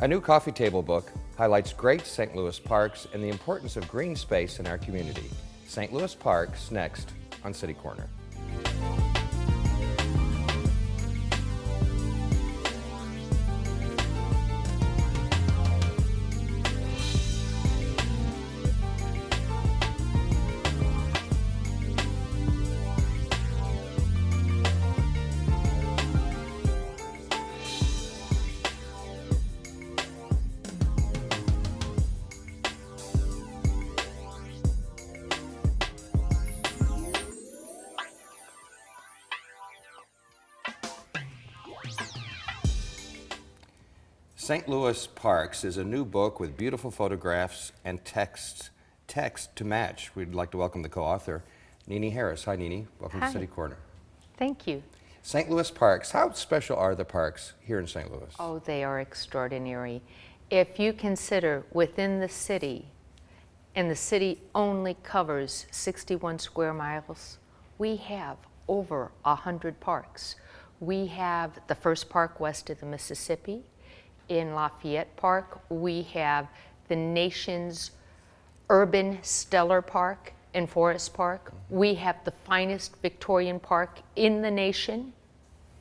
A new coffee table book highlights great St. Louis parks and the importance of green space in our community. St. Louis Parks next on City Corner. St. Louis Parks is a new book with beautiful photographs and text to match. We'd like to welcome the co-author, Nene Harris. Hi, Nene. Welcome to City Corner. Thank you. St. Louis Parks. How special are the parks here in St. Louis? Oh, they are extraordinary. If you consider within the city, and the city only covers 61 square miles, we have over 100 parks. We have the first park west of the Mississippi. In Lafayette Park, we have the nation's urban stellar park in Forest Park. We have the finest Victorian park in the nation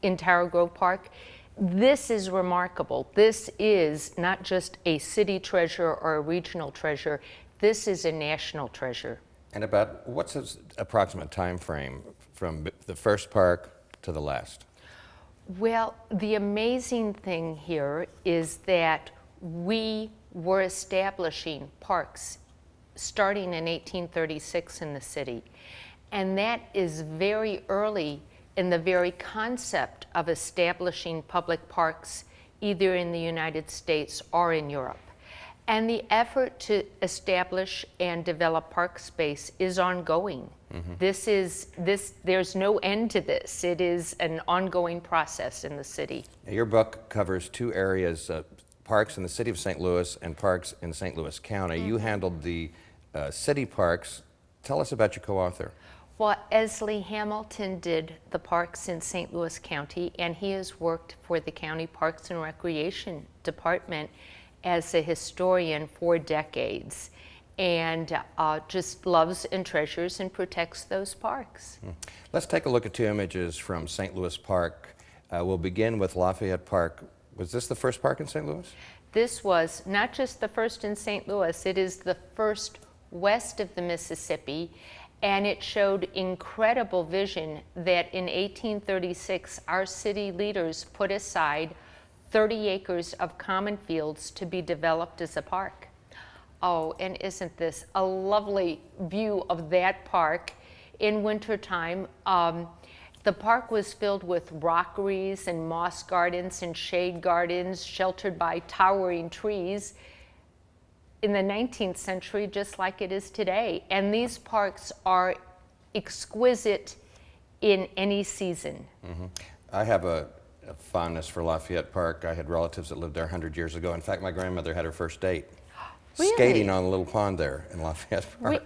in Tower Grove Park. This is remarkable. This is not just a city treasure or a regional treasure. This is a national treasure. And about what's the approximate time frame from the first park to the last? Well, the amazing thing here is that we were establishing parks starting in 1836 in the city. And that is very early in the very concept of establishing public parks either in the United States or in Europe. And the effort to establish and develop park space is ongoing. There's no end to this. It is an ongoing process in the city. Now, your book covers two areas, parks in the city of St. Louis and parks in St. Louis County. You handled the city parks. Tell us about your co-author. Well, Esley Hamilton did the parks in St. Louis County, and he has worked for the County Parks and Recreation Department as a historian for decades, and just loves and treasures and protects those parks. Let's take a look at two images from St. Louis Park. We'll begin with Lafayette Park. Was this the first park in St. Louis? This was not just the first in St. Louis, it is the first west of the Mississippi, and it showed incredible vision that in 1836 our city leaders put aside 30 acres of common fields to be developed as a park. Oh, and isn't this a lovely view of that park in wintertime? The park was filled with rockeries and moss gardens and shade gardens sheltered by towering trees in the 19th century, just like it is today. And these parks are exquisite in any season. I have a fondness for Lafayette Park. I had relatives that lived there 100 years ago. In fact, my grandmother had her first date Really? skating on a little pond there in Lafayette Park.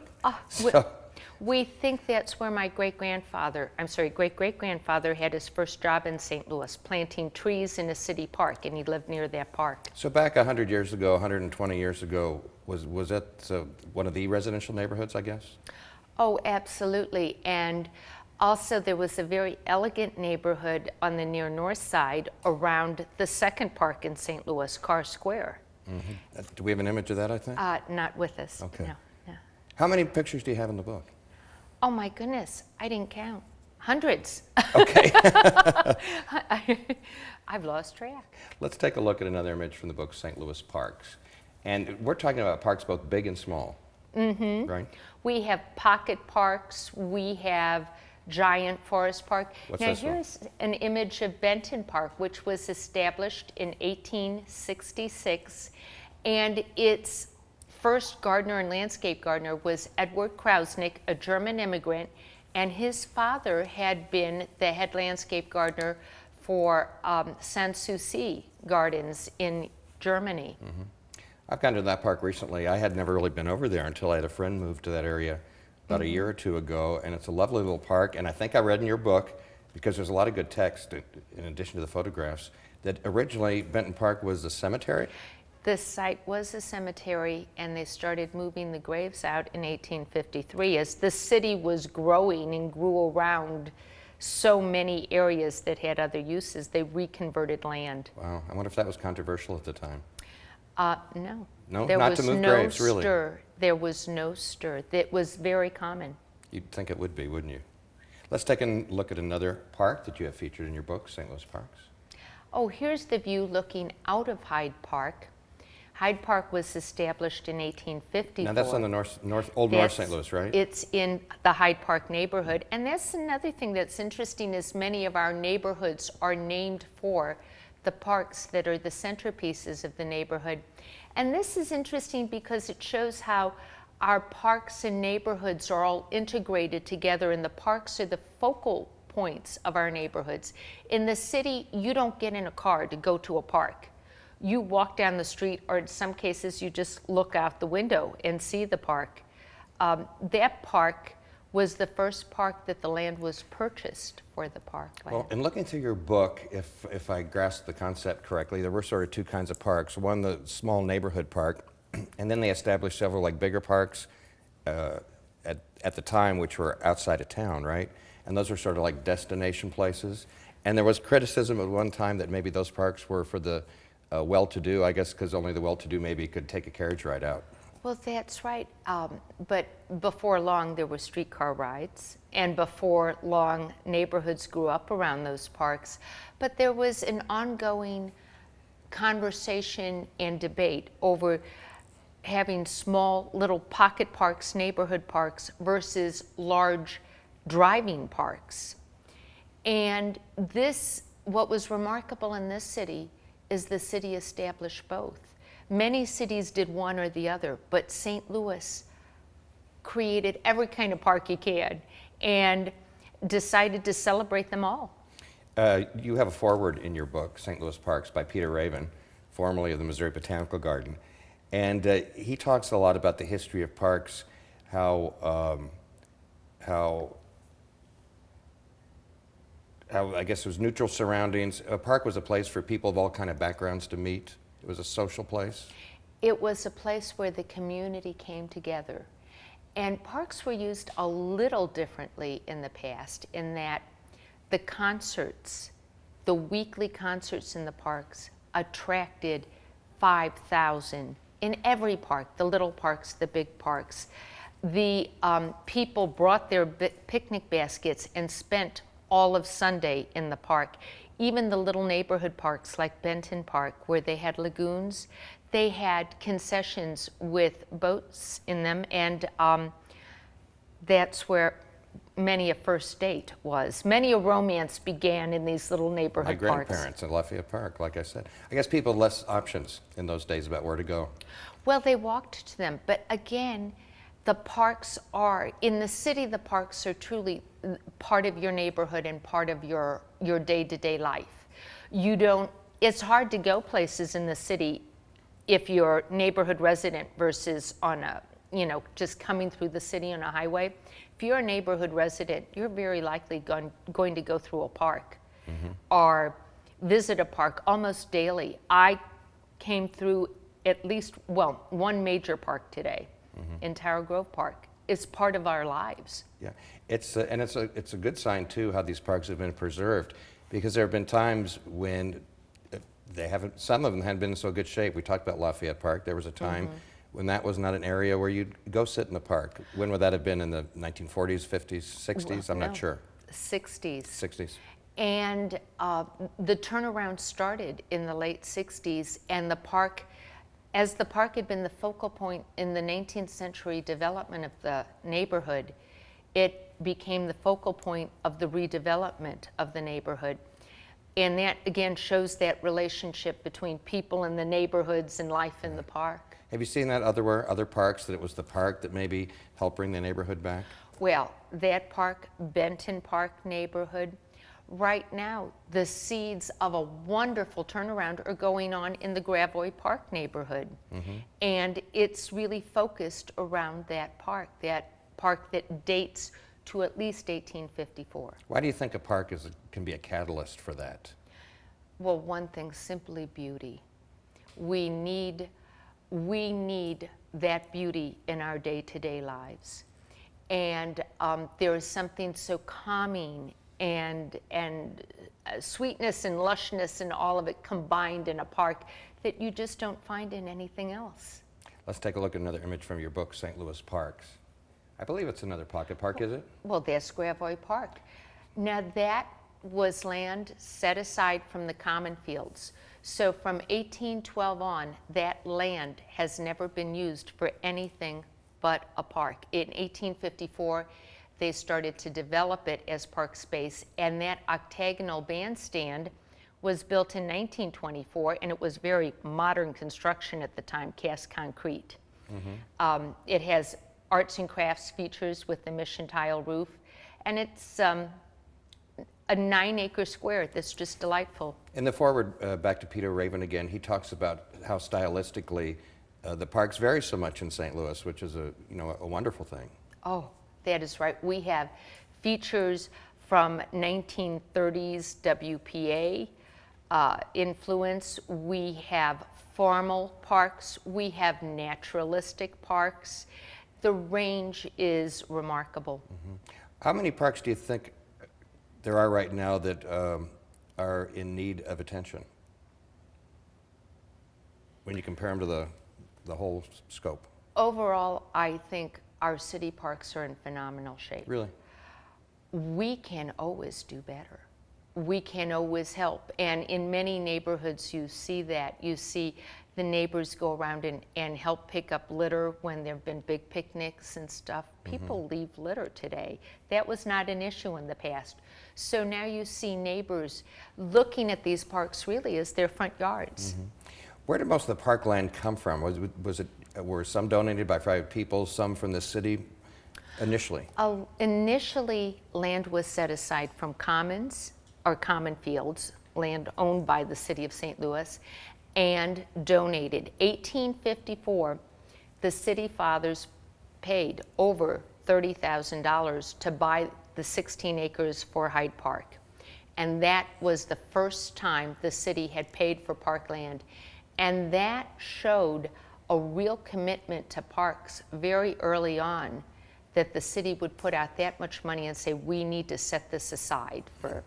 We think that's where my great-grandfather had his first job in St. Louis, planting trees in a city park, and he lived near that park. So back 100 years ago, 120 years ago, was that one of the residential neighborhoods, I guess? Oh, absolutely. And also there was a very elegant neighborhood on the near north side around the second park in St. Louis, Carr Square. Do we have an image of that, I think? Not with us. Okay. No. How many pictures do you have in the book? Oh my goodness, I didn't count. Hundreds. Okay. I've lost track. Let's take a look at another image from the book, St. Louis Parks. And we're talking about parks both big and small, right? We have pocket parks. We have giant forest park. What's now this one? here's an image of Benton Park, which was established in 1866, and its first gardener and landscape gardener was Edward Krausnick, a German immigrant, and his father had been the head landscape gardener for Sanssouci Gardens in Germany. I've gone to that park recently. I had never really been over there until I had a friend move to that area about a year or two ago, and it's a lovely little park. And I think I read in your book, because there's a lot of good text in addition to the photographs, that originally Benton Park was a cemetery? This site was a cemetery, and they started moving the graves out in 1853 as the city was growing and grew around so many areas that had other uses. They reconverted land. Wow, I wonder if that was controversial at the time. No. No, There not was to move no graves, really. stir. There was no stir. It was very common. You'd think it would be, wouldn't you? Let's take a look at another park that you have featured in your book, St. Louis Parks. Oh, here's the view looking out of Hyde Park. Hyde Park was established in 1854. Now that's on the Old North St. That's- Louis, right? It's in the Hyde Park neighborhood. And that's another thing that's interesting is many of our neighborhoods are named for the parks that are the centerpieces of the neighborhood. And this is interesting because it shows how our parks and neighborhoods are all integrated together, and the parks are the focal points of our neighborhoods. In the city, you don't get in a car to go to a park. You walk down the street, or in some cases, you just look out the window and see the park. That park was the first park that the land was purchased for the parkland. Well, in looking through your book, if I grasp the concept correctly, there were sort of two kinds of parks. One, the small neighborhood park, and then they established several like bigger parks at the time, which were outside of town, right? And those were sort of like destination places. And there was criticism at one time that maybe those parks were for the well-to-do, I guess, because only the well-to-do maybe could take a carriage ride out. Well, that's right. But before long, there were streetcar rides, and before long, neighborhoods grew up around those parks. But there was an ongoing conversation and debate over having small little pocket parks, neighborhood parks, versus large driving parks. And this, what was remarkable in this city is the city established both. Many cities did one or the other, but St. Louis created every kind of park you can and decided to celebrate them all. You have a foreword in your book, St. Louis Parks, by Peter Raven, formerly of the Missouri Botanical Garden. And he talks a lot about the history of parks, how I guess it was neutral surroundings. A park was a place for people of all kind of backgrounds to meet. It was a social place. It was a place where the community came together. And parks were used a little differently in the past in that the concerts, the weekly concerts in the parks attracted 5,000 in every park, the little parks, the big parks. The people brought their picnic baskets and spent all of Sunday in the park. Even the little neighborhood parks like Benton Park, where they had lagoons, they had concessions with boats in them, and that's where many a first date was. Many a romance began in these little neighborhood My parks. grandparents in Lafayette Park, like I said. I guess people had less options in those days about where to go. Well, they walked to them, but again, the parks are, in the city, the parks are truly part of your neighborhood and part of your day-to-day life. It's hard to go places in the city if you're neighborhood resident versus on a, just coming through the city on a highway. If you're a neighborhood resident, you're very likely going to go through a park or visit a park almost daily. I came through at least, one major park today in Tower Grove Park. It's part of our lives. Yeah, it's a good sign too how these parks have been preserved, because there have been times when some of them hadn't been in so good shape. We talked about Lafayette Park. There was a time when that was not an area where you'd go sit in the park. When would that have been, in the 1940s, 50s, 60s? I'm not sure. 60s. 60s. And the turnaround started in the late 60s, and the park, as the park had been the focal point in the 19th century development of the neighborhood, it became the focal point of the redevelopment of the neighborhood. And that, again, shows that relationship between people and the neighborhoods and life in the park. Have you seen that other parks, that it was the park that maybe helped bring the neighborhood back? Well, that park, Benton Park neighborhood, right now, the seeds of a wonderful turnaround are going on in the Gravois Park neighborhood. And it's really focused around that park that dates to at least 1854. Why do you think a park can be a catalyst for that? Well, one thing, simply beauty. We need that beauty in our day-to-day lives. And there is something so calming and sweetness and lushness and all of it combined in a park that you just don't find in anything else. Let's take a look at another image from your book, St. Louis Parks. I believe it's another pocket park, is it? Well, there's Gravois Park. Now that was land set aside from the common fields. So from 1812 on, that land has never been used for anything but a park. In 1854, they started to develop it as park space, and that octagonal bandstand was built in 1924, and it was very modern construction at the time, cast concrete. It has arts and crafts features with the mission tile roof, and it's a 9-acre square that's just delightful. In the foreword, back to Peter Raven again, he talks about how stylistically the parks vary so much in St. Louis, which is a wonderful thing. Oh, that is right. We have features from 1930s WPA influence. We have formal parks. We have naturalistic parks. The range is remarkable. How many parks do you think there are right now that are in need of attention when you compare them to the whole scope? Overall, I think our city parks are in phenomenal shape. Really? We can always do better. We can always help. And in many neighborhoods, you see that. You see the neighbors go around and help pick up litter when there have been big picnics and stuff. People leave litter today. That was not an issue in the past. So now you see neighbors looking at these parks really as their front yards. Where did most of the parkland come from? Were some donated by private people, some from the city initially? Initially, land was set aside from commons or common fields, land owned by the city of St. Louis, and donated. 1854, the city fathers paid over $30,000 to buy the 16 acres for Hyde Park. And that was the first time the city had paid for parkland. And that showed a real commitment to parks very early on, that the city would put out that much money and say, we need to set this aside for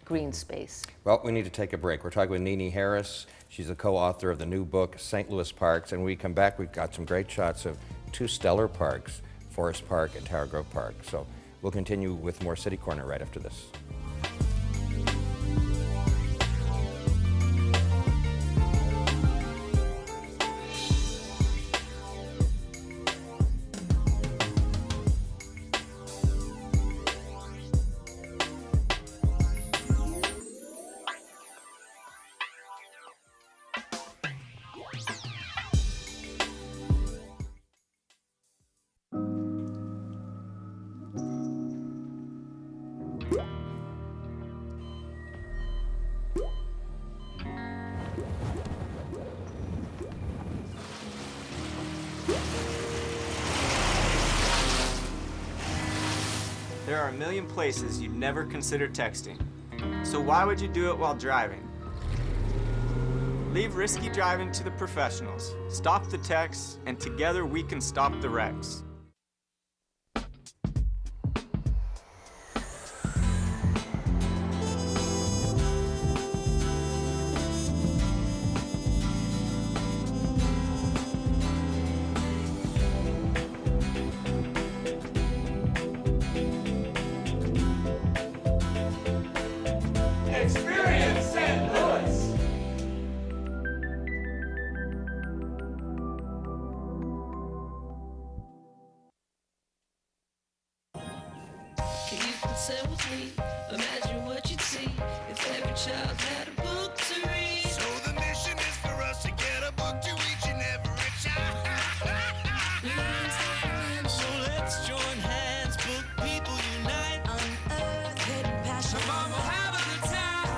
green space. Well, we need to take a break. We're talking with Nene Harris. She's a co-author of the new book, St. Louis Parks. And when we come back, we've got some great shots of two stellar parks, Forest Park and Tower Grove Park. So we'll continue with more City Corner right after this. There are a million places you'd never consider texting. So why would you do it while driving? Leave risky driving to the professionals. Stop the texts, and together we can stop the wrecks. Experience St. Louis! You can say with me, imagine what you'd see if every child had a book to read. So the mission is for us to get a book to each and every child. So let's join hands, book people unite. Unearth hidden passion. Come on, we'll have a good time.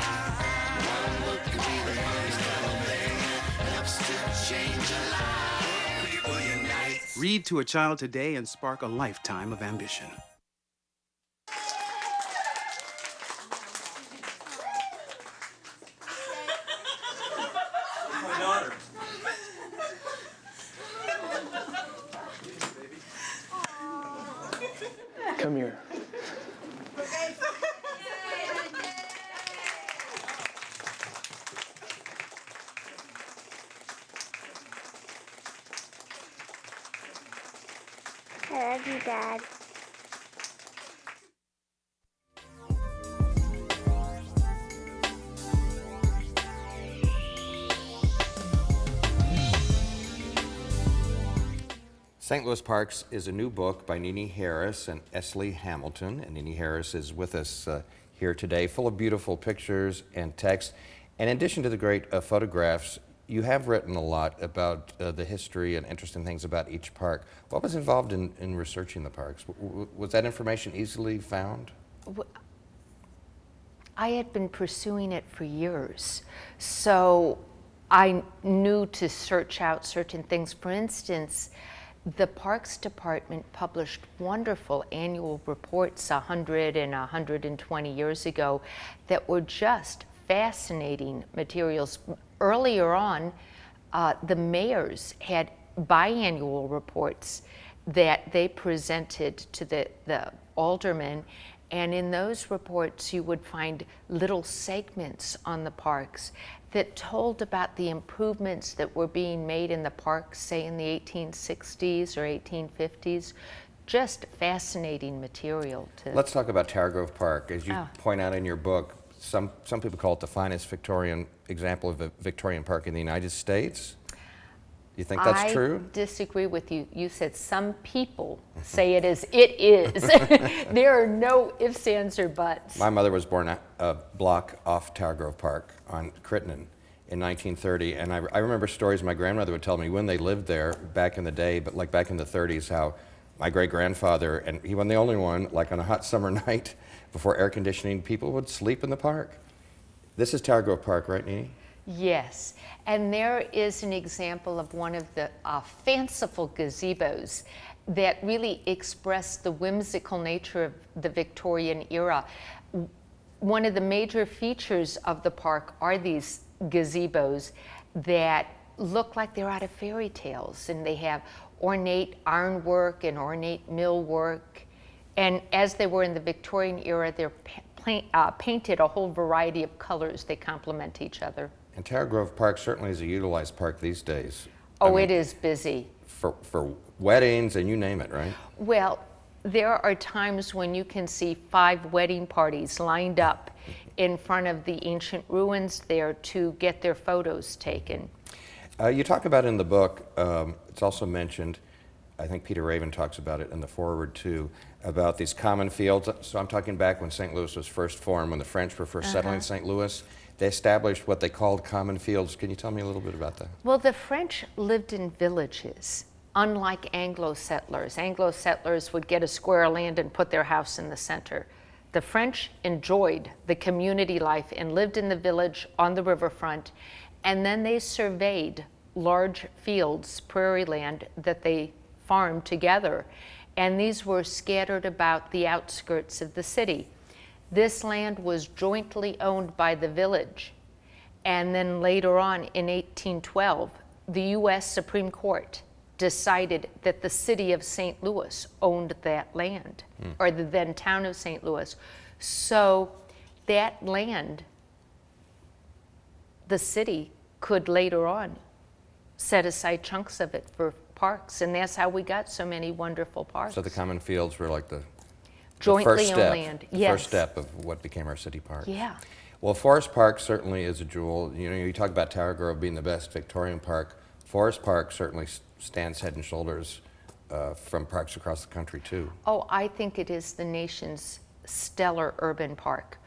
One book can be the first thing that helps to change a life. People unite. Read to a child today and spark a lifetime of ambition. My daughter. I love you, Dad. St. Louis Parks is a new book by Nene Harris and Esley Hamilton. And Nene Harris is with us here today, full of beautiful pictures and text. And in addition to the great photographs, you have written a lot about the history and interesting things about each park. What was involved in researching the parks? Was that information easily found? I had been pursuing it for years, so I knew to search out certain things. For instance, the Parks Department published wonderful annual reports 100 and 120 years ago that were just fascinating materials. Earlier on, the mayors had biannual reports that they presented to the aldermen, and in those reports you would find little segments on the parks that told about the improvements that were being made in the parks, say in the 1860s or 1850s. Just fascinating material. Let's talk about Tower Grove Park. As you point out in your book, some people call it the finest Victorian example of a Victorian park in the United States. You think that's true? I disagree with you. You said some people say it is. It is. There are no ifs, ands, or buts. My mother was born a block off Tower Grove Park on Crittenden in 1930, and I remember stories my grandmother would tell me when they lived there back in the day, but like back in the 30s, how my great-grandfather, and he wasn't the only one, like on a hot summer night before air conditioning, people would sleep in the park. This is Tower Grove Park, right, Nene? Yes, and there is an example of one of the fanciful gazebos that really express the whimsical nature of the Victorian era. One of the major features of the park are these gazebos that look like they're out of fairy tales, and they have ornate ironwork and ornate millwork. And as they were in the Victorian era, they're painted a whole variety of colors. They complement each other. And Tower Grove Park certainly is a utilized park these days. Oh, I mean, it is busy. For weddings and you name it, right? Well, there are times when you can see 5 wedding parties lined up in front of the ancient ruins there to get their photos taken. You talk about in the book, it's also mentioned, I think Peter Raven talks about it in the foreword too, about these common fields. So I'm talking back when St. Louis was first formed, when the French were first settling St. Louis. They established what they called common fields. Can you tell me a little bit about that? Well, the French lived in villages, unlike Anglo settlers. Anglo settlers would get a square of land and put their house in the center. The French enjoyed the community life and lived in the village on the riverfront, and then they surveyed large fields, prairie land, that they farmed together, and these were scattered about the outskirts of the city. This land was jointly owned by the village, and then later on in 1812, the U.S. Supreme Court decided that the city of St. Louis owned that land, or the then town of St. Louis. So that land, the city could later on set aside chunks of it for parks, and that's how we got so many wonderful parks. So the common fields were like the jointly owned land. The first step of what became our city park. Yeah. Well, Forest Park certainly is a jewel. You know, you talk about Tower Grove being the best Victorian park. Forest Park certainly stands head and shoulders from parks across the country too. Oh, I think it is the nation's stellar urban park.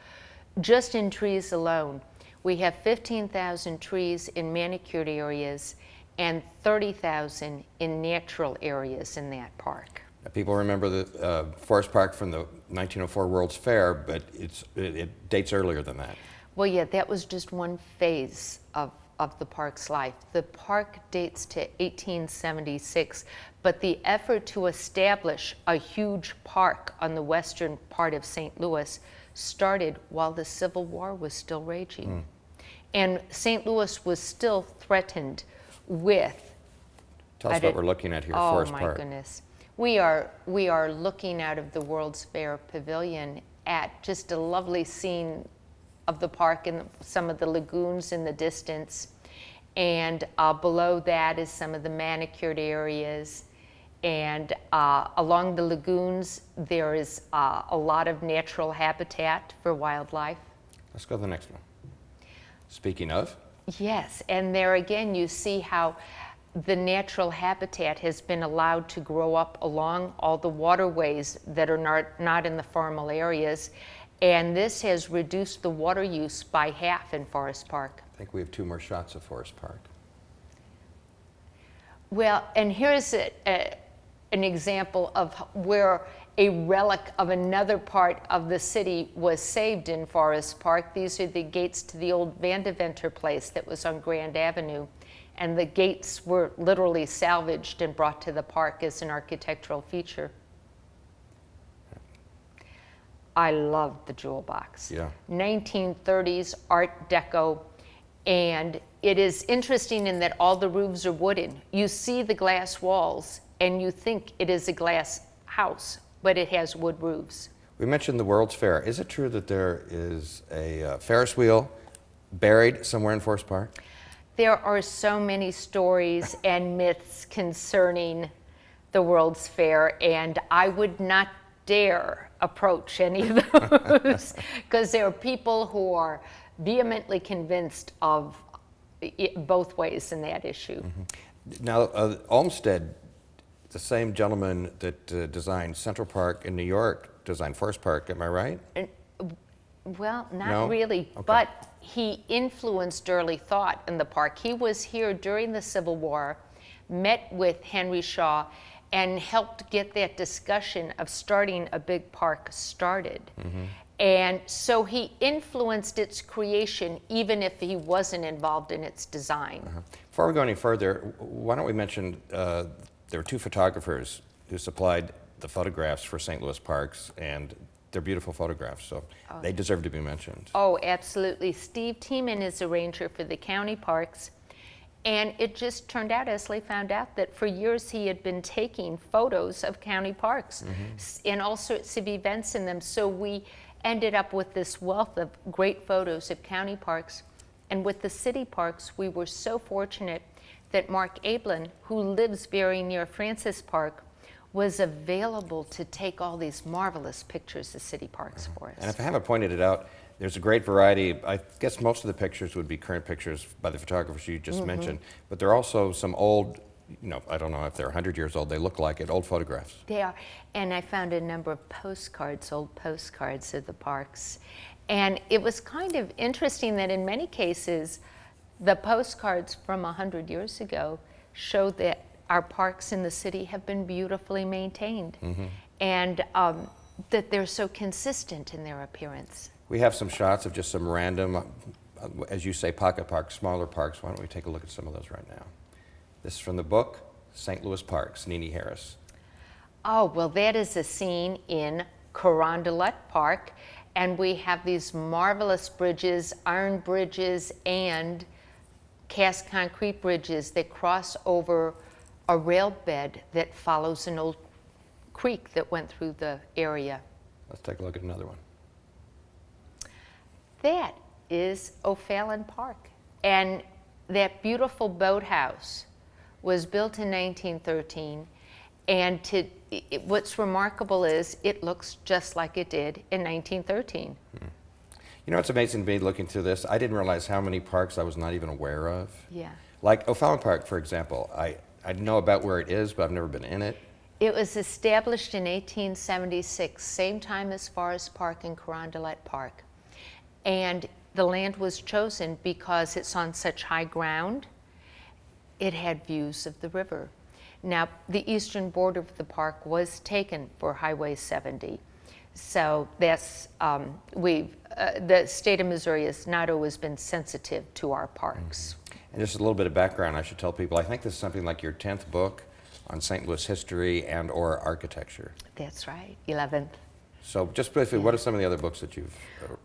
Just in trees alone, we have 15,000 trees in manicured areas and 30,000 in natural areas in that park. People remember the Forest Park from the 1904 World's Fair, but it dates earlier than that. Well, yeah, that was just one phase of the park's life. The park dates to 1876, but the effort to establish a huge park on the western part of St. Louis started while the Civil War was still raging. And St. Louis was still threatened with... Tell us what we're looking at here, Forest Park. Oh, my goodness. We are looking out of the World's Fair Pavilion at just a lovely scene of the park and some of the lagoons in the distance. And below that is some of the manicured areas. And along the lagoons, there is a lot of natural habitat for wildlife. Let's go to the next one. Speaking of, Yes, and there again, you see how the natural habitat has been allowed to grow up along all the waterways that are not in the formal areas. And this has reduced the water use by half in Forest Park. I think we have 2 more shots of Forest Park. Well, and here's an example of where a relic of another part of the city was saved in Forest Park. These are the gates to the old Vandeventer place that was on Grand Avenue. And the gates were literally salvaged and brought to the park as an architectural feature. I loved the Jewel Box. Yeah. 1930s Art Deco. And it is interesting in that all the roofs are wooden. You see the glass walls and you think it is a glass house, but it has wood roofs. We mentioned the World's Fair. Is it true that there is a Ferris wheel buried somewhere in Forest Park? There are so many stories and myths concerning the World's Fair, and I would not dare approach any of those because there are people who are vehemently convinced of it both ways in that issue. Mm-hmm. Now, Olmsted, the same gentleman that designed Central Park in New York, designed Forest Park, am I right? Well, not No? really, Okay. but he influenced early thought in the park. He was here during the Civil War, met with Henry Shaw, and helped get that discussion of starting a big park started. Mm-hmm. And so he influenced its creation, even if he wasn't involved in its design. Uh-huh. Before we go any further, why don't we mention there were 2 photographers who supplied the photographs for St. Louis parks, and they're beautiful photographs, so they deserve to be mentioned. Oh, absolutely. Steve Tiemann is a ranger for the county parks. And it just turned out, Esley found out, that for years he had been taking photos of county parks and all sorts of events in them. So we ended up with this wealth of great photos of county parks. And with the city parks, we were so fortunate that Mark Ablin, who lives very near Francis Park, was available to take all these marvelous pictures of city parks for us. And if I haven't pointed it out, there's a great variety. I guess most of the pictures would be current pictures by the photographers you just mentioned, but there are also some old, I don't know if they're 100 years old, they look like it, old photographs. They are. And I found a number of postcards, old postcards of the parks. And it was kind of interesting that in many cases, the postcards from 100 years ago showed that our parks in the city have been beautifully maintained and that they're so consistent in their appearance. We have some shots of just some random, as you say, pocket parks, smaller parks. Why don't we take a look at some of those right now? This is from the book, St. Louis Parks, Nene Harris. Oh, well, that is a scene in Carondelet Park, and we have these marvelous bridges, iron bridges, and cast concrete bridges that cross over a rail bed that follows an old creek that went through the area. Let's take a look at another one. That is O'Fallon Park. And that beautiful boathouse was built in 1913. And what's remarkable is it looks just like it did in 1913. You know, it's amazing to me looking through this. I didn't realize how many parks I was not even aware of. Yeah. Like O'Fallon Park, for example. I know about where it is, but I've never been in it. It was established in 1876, same time as Forest Park and Carondelet Park. And the land was chosen because it's on such high ground. It had views of the river. Now, the eastern border of the park was taken for Highway 70. So that's, the state of Missouri has not always been sensitive to our parks. And just a little bit of background, I should tell people, I think this is something like your 10th book on St. Louis history and or architecture. That's right, 11th. So just briefly, what are some of the other books that you've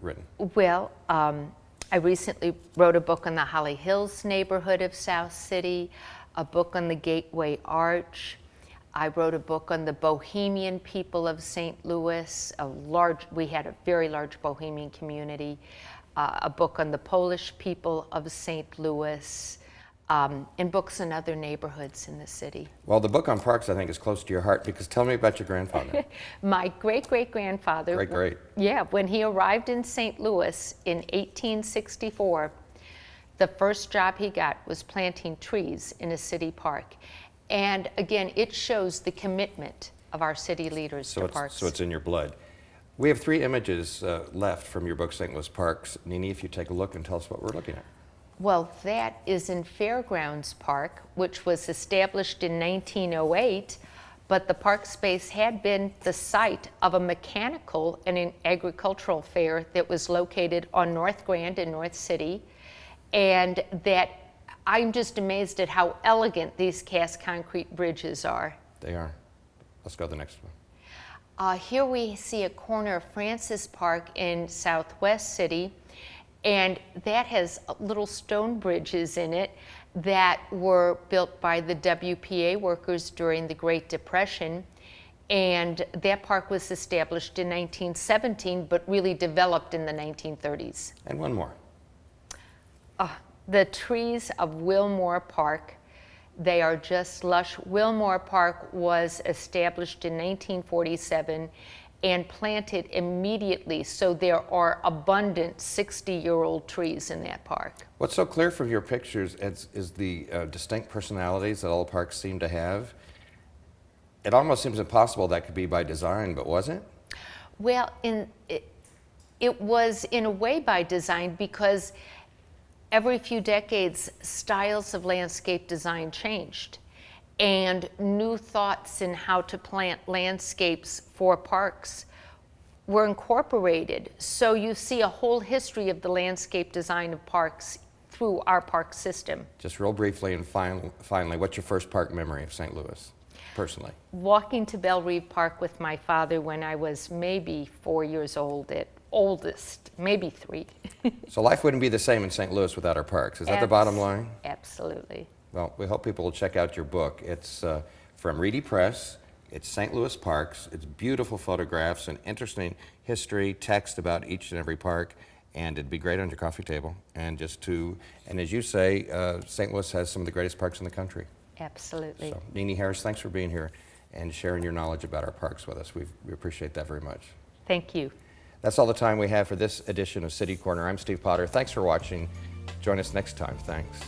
written? Well, I recently wrote a book on the Holly Hills neighborhood of South City, a book on the Gateway Arch. I wrote a book on the Bohemian people of St. Louis. We had a very large Bohemian community. A book on the Polish people of St. Louis. and books in other neighborhoods in the city. Well, the book on parks, I think, is close to your heart because tell me about your grandfather. My great-great-grandfather, Great. yeah, when he arrived in St. Louis in 1864, the first job he got was planting trees in a city park. And again, it shows the commitment of our city leaders to parks. So it's in your blood. We have 3 images left from your book, St. Louis Parks. Nene, if you take a look and tell us what we're looking at. Well, that is in Fairgrounds Park, which was established in 1908, but the park space had been the site of a mechanical and an agricultural fair that was located on North Grand in North City, and that I'm just amazed at how elegant these cast concrete bridges are. They are. Let's go to the next one. Here we see a corner of Francis Park in Southwest City, and that has little stone bridges in it that were built by the WPA workers during the Great Depression. And that park was established in 1917, but really developed in the 1930s. And one more. The trees of Wilmore Park, they are just lush. Wilmore Park was established in 1947 and planted immediately, so there are abundant 60-year-old trees in that park. What's so clear from your pictures is the distinct personalities that all parks seem to have. It almost seems impossible that could be by design, but was it? Well, it was in a way by design because every few decades, styles of landscape design changed, and new thoughts in how to plant landscapes for parks were incorporated. So you see a whole history of the landscape design of parks through our park system. Just real briefly and finally, what's your first park memory of St. Louis, personally? Walking to Belle Reve Park with my father when I was maybe 4 years old at oldest, maybe 3. So life wouldn't be the same in St. Louis without our parks. Is that the bottom line? Absolutely. Well, we hope people will check out your book. It's from Reedy Press. It's St. Louis Parks. It's beautiful photographs and interesting history, text about each and every park, and it'd be great on your coffee table. And as you say, St. Louis has some of the greatest parks in the country. Absolutely. So, Nene Harris, thanks for being here and sharing your knowledge about our parks with us. We appreciate that very much. Thank you. That's all the time we have for this edition of City Corner. I'm Steve Potter. Thanks for watching. Join us next time. Thanks.